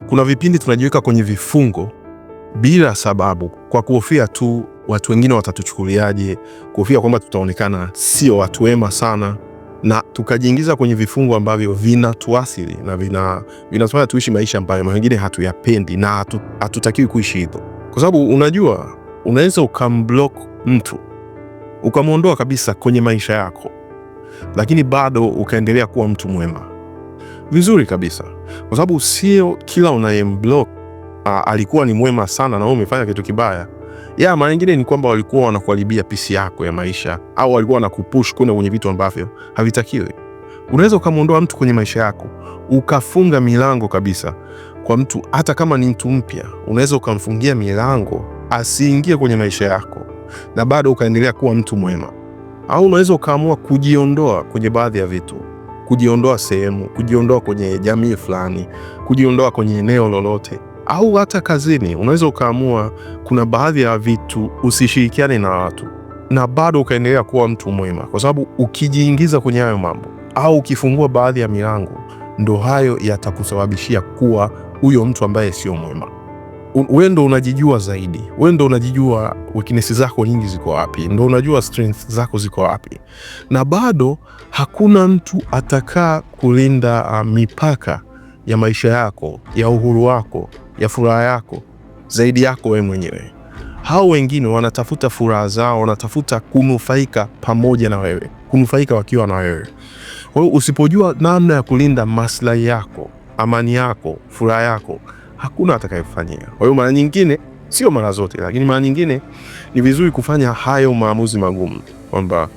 Kuna vipindi tunajiweka kwenye vifungo bila sababu, kwa kuhofia tu watu wengine watatuchukuliaje, kuhofia kwamba tutaonekana sio watu wema sana, na tukajiingiza kwenye vifungo ambavyo vinatuathiri na vinatufanya tuishi maisha ambayo wengine hatuyapendi na hatutakiwi kuishi hivyo. Kwa sababu unajua, unaweza ukamblock mtu ukamwondoa kabisa kwenye maisha yako, lakini bado ukaendelea kuwa mtu mwema vizuri kabisa, kwa sababu sio kila unayemblock alikuwa ni mwema sana na wewe umefanya kitu kibaya. Mara nyingine ni kwamba walikuwa wanakuharibia pisi yako ya maisha, au walikuwa wanakupush kwenda kwenye vitu ambavyo havitakiwi. Unaweza ukamwondoa mtu kwenye maisha yako, ukafunga milango kabisa kwa mtu, hata kama ni mtu mpya, unaweza ukamfungia milango asiingie kwenye maisha yako na bado ukaendelea kuwa mtu mwema. Au unaweza ukaamua kujiondoa kwenye baadhi ya vitu, kujiondoa sehemu, kujiondoa kwenye jamii fulani, kujiondoa kwenye eneo lolote, au hata kazini. Unaweza ukaamua kuna baadhi ya vitu usishirikiane na watu na bado ukaendelea kuwa mtu mwema, kwa sababu ukijiingiza kwenye hayo mambo au ukifungua baadhi ya milango, ndo hayo yatakusababishia kuwa huyo mtu ambaye sio mwema. Wewe ndo unajijua zaidi, wewe ndo unajijua weakness zako nyingi ziko wapi, ndo unajua strength zako ziko wapi, na bado hakuna mtu atakaa kulinda mipaka ya maisha yako, ya uhuru wako, ya furaha yako zaidi yako wewe mwenyewe. Hao wengine wanatafuta furaha zao, wanatafuta kunufaika pamoja na wewe, kunufaika wakiwa na wewe. Kwa hiyo usipojua namna ya kulinda maslahi yako, amani yako, furaha yako, hakuna atakayefanyia. Kwa hiyo mara nyingine, sio mara zote, lakini mara nyingine ni vizuri kufanya hayo maamuzi magumu, kwamba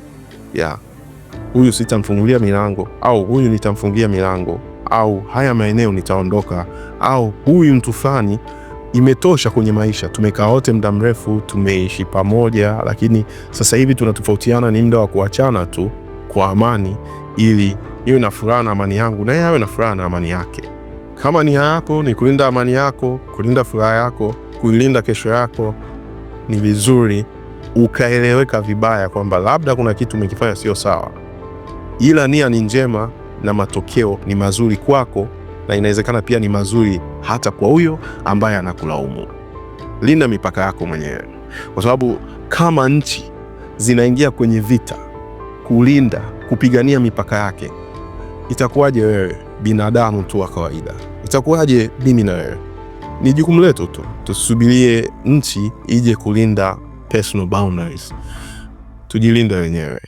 huyu sitamfungulia milango, au huyu nitamfungia milango, au haya maeneo nitaondoka, au huyu mtu fulani imetosha kwenye maisha. Tumekaa wote muda mrefu, tumeishi pamoja, lakini sasa hivi tunatofautiana, ni muda wa kuachana tu kwa amani, ili niwe na furaha na amani yangu na yeye awe na furaha na amani yake. Kama ni hapo ni kulinda amani yako, kulinda furaha yako, kulinda kesho yako, ni vizuri ukaeleweka vibaya kwamba labda kuna kitu umekifanya sio sawa, ila nia ni njema na matokeo ni mazuri kwako, na inawezekana pia ni mazuri hata kwa huyo ambaye anakulaumu. Linda mipaka yako mwenyewe, kwa sababu kama nchi zinaingia kwenye vita kulinda, kupigania mipaka yake, itakuwaje wewe binadamu tu wa kawaida? Itakuwaje mimi na wewe? Ni jukumu letu tu, tusubirie nchi ije kulinda personal boundaries, tujilinde wenyewe.